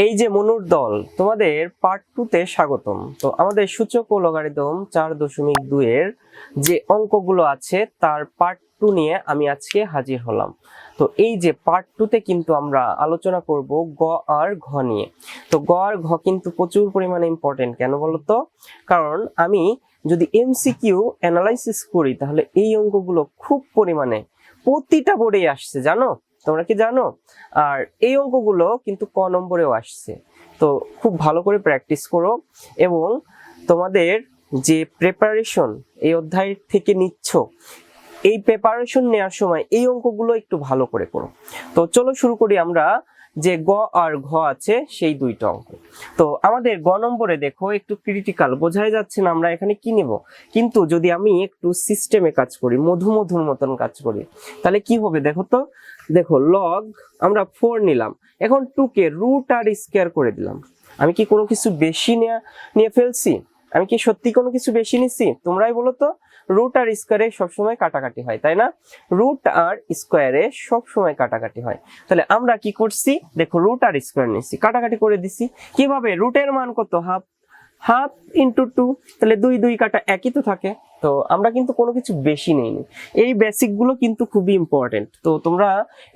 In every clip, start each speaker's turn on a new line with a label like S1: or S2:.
S1: এই যে মনুর দল, তোমাদের পার্ট 2 তে স্বাগতম। তো আমাদের সূচক ও লগারিদম 4.2 এর যে অঙ্কগুলো আছে তার পার্ট 2 নিয়ে আমি আজকে হাজির হলাম। তো এই যে পার্ট 2 তে কিন্তু আমরা আলোচনা করব গ আর ঘ নিয়ে। তো গ আর ঘ কিন্তু প্রচুর পরিমাণে ইম্পর্টেন্ট, কেন বলতো? কারণ আমি যদি এমসিকিউ অ্যানালাইসিস করি তাহলে এই অঙ্কগুলো খুব পরিমাণে প্রতিটা বোর্ডেই আসছে, জানো? তোমরা কি জানো? আর এই অঙ্কগুলো কিন্তু ক নম্বরেও আসছে। তো খুব ভালো করে প্র্যাকটিস করো এবং তোমাদের যে প্রিপারেশন এই অধ্যায় থেকে নিচ্ছ, এই প্রিপারেশন নেওয়ার সময় এই অঙ্কগুলো একটু ভালো করে করো। তো চলো শুরু করি আমরা যে গ আর ঘ আছে সেই দুইটা অঙ্ক। তো আমাদের গ নম্বরে দেখো একটু ক্রিটিক্যাল, বোঝাই যাচ্ছে না আমরা এখানে কি নেব, কিন্তু যদি আমি একটু সিস্টেমে কাজ করি, মধুর মতন কাজ করি, তাহলে কি হবে দেখো তো। দেখো লগ আমরা 4 নিলাম, এখন 2 কে রুট আর স্কয়ার করে দিলাম। আমি কি কোনো কিছু বেশি নিয়ে ফেলছি? আমি কি সত্যি কোনো কিছু বেশি নিছি? তোমরাই বলো তো। রুট আর স্কয়ারে সবসময় কাটাকাটি হয়, তাই না? রুট আর স্কয়ারে সবসময় কাটাকাটি হয়। তাহলে আমরা কি করছি, দেখো রুট আর স্কয়ার নিছি, কাটাকাটি করে দিছি। কিভাবে? রুটের মান কত? হাফ, হাফ ইন্টু 2, তাহলে 2 2 কাটা একই তো থাকে। তো আমরা কিন্তু কোনো কিছু বেশি নেইনি। এই বেসিক গুলো কিন্তু খুবই ইম্পর্টেন্ট, তো তোমরা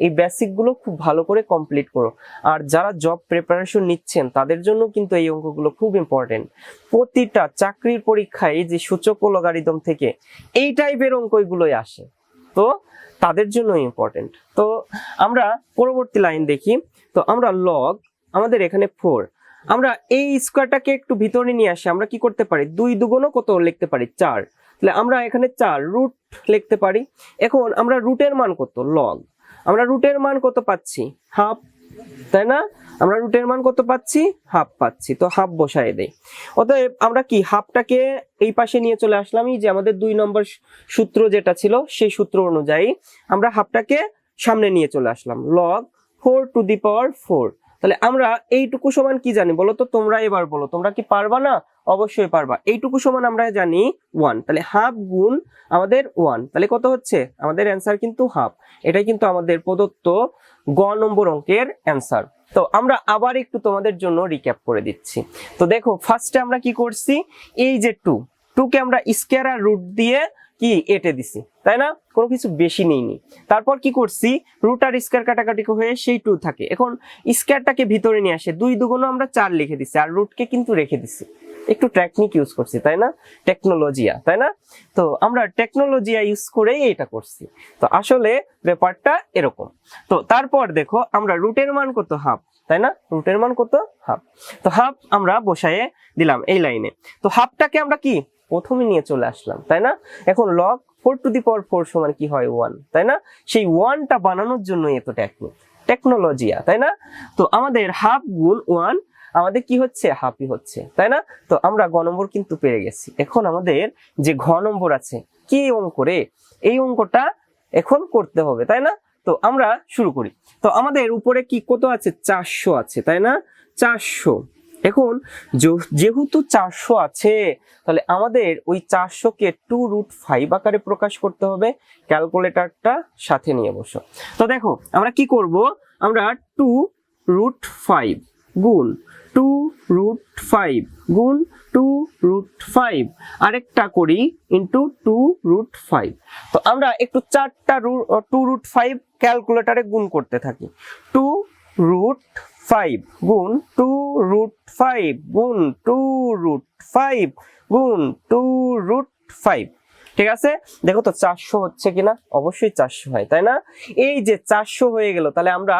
S1: এই বেসিক গুলো খুব ভালো করে কমপ্লিট করো। আর যারা জব প্রিপারেশন নিচ্ছেন তাদের জন্য কিন্তু এই অঙ্কগুলো খুব ইম্পর্টেন্ট। প্রতিটা চাকরির পরীক্ষায় যে সূচক ও লগারিদম থেকে এই টাইপের অঙ্কগুলোই আসে, তো তাদের জন্য ইম্পর্টেন্ট। তো আমরা পরবর্তী লাইন দেখি। তো আমরা লগ, আমাদের এখানে 4, আমরা এই স্কয়ারটাকে একটু ভিতরে নিয়ে আসি। আমরা কি করতে পারি? 2 দুগুণ কত লিখতে পারি? 4। তাহলে আমরা এখানে 4 রুট লিখতে পারি। এখন আমরা রুটের মান কত? লগ, আমরা রুটের মান কত পাচ্ছি? হাফ, তাই না? আমরা রুটের মান কত পাচ্ছি? হাফ পাচ্ছি। তো হাফ বসায় দেই। অতএব আমরা কি হাফটাকে এই পাশে নিয়ে চলে আসলাম, এই যে আমাদের 2 নম্বর সূত্র যেটা ছিল সেই সূত্র অনুযায়ী আমরা হাফটাকে সামনে নিয়ে চলে আসলাম। লগ 4 টু দি পাওয়ার 4। তাহলে আমরা এইটুকু সমান কি জানি বলো তো? তোমরা এবার বলো, তোমরা কি পারবা না? অবশ্যই পারবা। এইটুকু সমান আমরা জানি 1, তাহলে হাফ গুণ আমাদের 1, তাহলে কত হচ্ছে? আমাদের অ্যান্সার কিন্তু হাফ। এটাই কিন্তু আমাদের প্রদত্ত গ নম্বর অঙ্কের অ্যান্সার। তো আমরা আবার একটু তোমাদের জন্য রিক্যাপ করে দিচ্ছি। তো দেখো ফার্স্টে আমরা কি করছি, এই যে 2 কে আমরা স্কয়ার আর রুট দিয়ে কি এটে দিছি, তাই না? কোনো কিছু বেশি নেইনি। তারপর কি করছি, রুট আর স্কয়ার কাটাকাটি হয়ে সেই 2 থাকে। এখন স্কয়ারটাকে ভিতরে নিয়ে আসে, 2 দুগুণ আমরা 4 লিখে দিছি, আর রুটকে কিন্তু রেখে দিছি। একটু টেকনিক ইউজ করছি, তাই না? টেকনোলজিয়া, তাই না? তো আমরা টেকনোলজিয়া ইউজ করেই এটা করছি। তো আসলে ব্যাপারটা এরকম। তো তারপর দেখো আমরা রুটের মান কত? হাফ, তাই না? রুটের মান কত? হাফ। তো হাফ আমরা বসায়ে দিলাম এই লাইনে। তো হাফটাকে আমরা কি প্রথমে নিয়ে চলে আসলাম, তাই না? এখন লগ 4 টু দি পাওয়ার 4 সমান কি হয়? 1, তাই না? সেই 1টা বানানোর জন্য এত টেকনোলজিয়া, তাই না? তো আমাদের হাফ গুণ 1 আমাদের কি হচ্ছে? হাফই হচ্ছে, তাই না? তো আমরা গ নম্বর কিন্তু পেয়ে গেছি। এখন আমাদের যে ঘ নম্বর আছে, কি অঙ্ক রে? এই অঙ্কটা এখন করতে হবে, তাই না? তো আমরা শুরু করি। তো আমাদের উপরে কি কত আছে? 400 আছে, তাই না? 400। এখন যেহেতু 400 আছে, তাহলে আমাদের ওই 400 কে 2√5 আকারে প্রকাশ করতে হবে। ক্যালকুলেটরটা সাথে নিয়ে বসো। তো দেখো আমরা কি করব, আমরা 2√5 গুণ 2√5 গুণ 2√5 আরেকটা করি ইন্টু 2√5। তো আমরা একটু 4টা 2√5 ক্যালকুলেটরে গুণ করতে থাকি। 2√5 গুণ 2√5 গুণ 2√5 গুণ 2√5, ঠিক আছে? দেখো তো 400 হচ্ছে কিনা? অবশ্যই 400 হয়, তাই না? এই যে 400 হয়ে গেল, তাহলে আমরা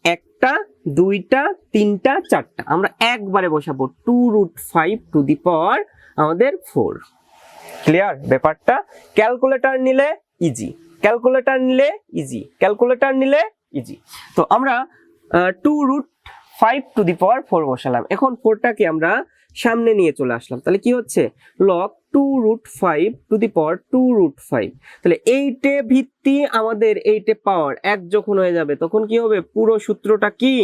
S1: 1টা 2টা 3টা 4টা আমরা একবারে বসাবো 2√5 টু দি পাওয়ার আমাদের 4। ক্লিয়ার ব্যাপারটা? ক্যালকুলেটর নিলে ইজি, ক্যালকুলেটর নিলে ইজি, ক্যালকুলেটর নিলে ইজি। তো আমরা 2√5 টু দি পাওয়ার 4 বসালাম। এখন 4টাকে আমরা সামনে নিয়ে চলে আসলাম, তাহলে কি হচ্ছে? লগ 2√5 টু দি পাওয়ার 2√5। তাহলে এইটে ভিত্তি আমাদের এইটে পাওয়ার 1 যখন হয়ে যাবে তখন কি হবে? পুরো সূত্রটা কি?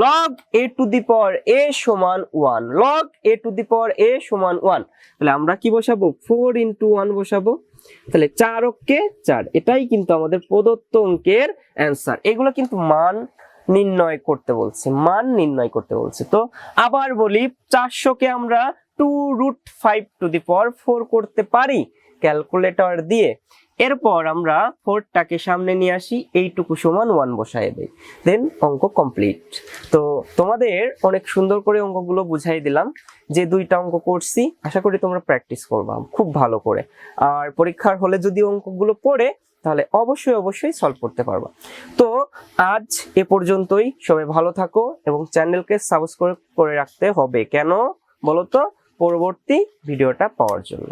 S1: Log a to the power a সমান 1, log a to the power a সমান 1। তাহলে আমরা কি বসাবো? 4 ইন্টু 1 বসাবো। তাহলে 4 কে 4, এটাই কিন্তু আমাদের প্রদত্ত অঙ্কের অ্যান্সার। এগুলো কিন্তু মান নির্ণয় করতে বলছে, মান নির্ণয় করতে বলছে। তো আবার বলি, 400-কে আমরা 2√5⁴ করতে পারি ক্যালকুলেটর দিয়ে। এরপর আমরা 4টাকে সামনে নিয়ে আসি, এইটুকু সমান 1 বসায় দেই, দেন অঙ্ক কমপ্লিট। তো তোমাদের অনেক সুন্দর করে অঙ্কগুলো বুঝাই দিলাম। যে 2টা অঙ্ক করছি, আশা করি তোমরা প্র্যাকটিস করবা খুব ভালো করে। আর পরীক্ষার হলে যদি অঙ্কগুলো পড়ে তাহলে অবশ্যই সলভ করতে পারবা। তো আজ এ পর্যন্তই, সবাই ভালো থাকো এবং চ্যানেলকে সাবস্ক্রাইব করে রাখতে হবে। কেন বলো তো? পরবর্তী ভিডিওটা পাওয়ার জন্য।